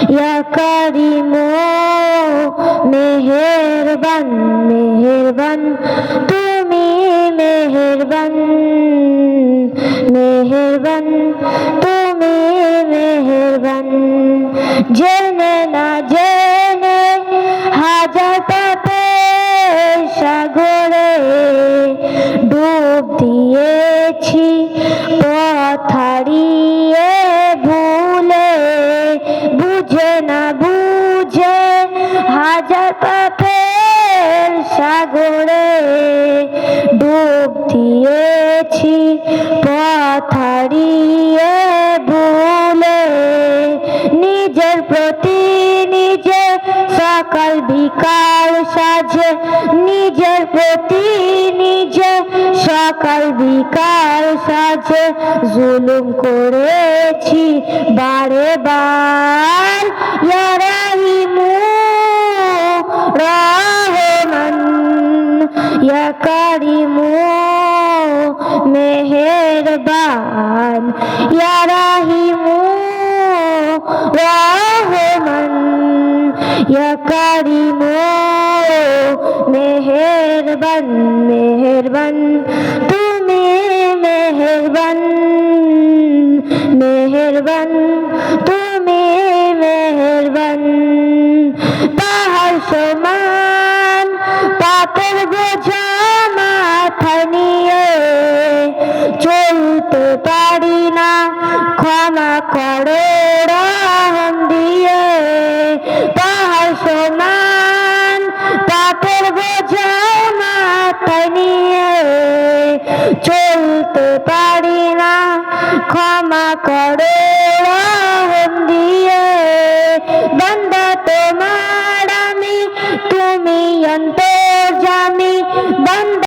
या करीमो मेहरबान मेहरबान তুমি মেহেরবান মেহেরবান তুমি মেহেরবান জেনে না জেনে হাজার পাপের সাগরে ডুব দিয়েছি পথ হারিয়ে ভুলে বুঝে না বুঝে হাজার পাপের সাগরে ডুব দিয়েছি পথ হারিয়ে ভুলে নিজের প্রতি নিজে সকাল বিকাল সাজে নিজের প্রতি নিজে সকাল বিকাল সাজে জুলুম করেছি বারে বার ইয়া রাহিমু রহমান ইয়া কারিমু মেহেরবান ইয়া রাহিমু রহমান ইয়া কারিমু মেহেরবান মেহেরবান তুমি মেহেরবান মেহেরবান তুমি মেহেরবান পাহাড় সমান পাপের বোঝা মাথায় নিয়ে চলতে পারি না ক্ষমা করো রহম দিয়ে পাহাড় সমান পাপের বোঝা মাথায় নিয়ে চলতে পারি না ক্ষমা করো রহম দিয়ে বান্দা তোমার আমি তুমি অন্তর্যামী বান্দা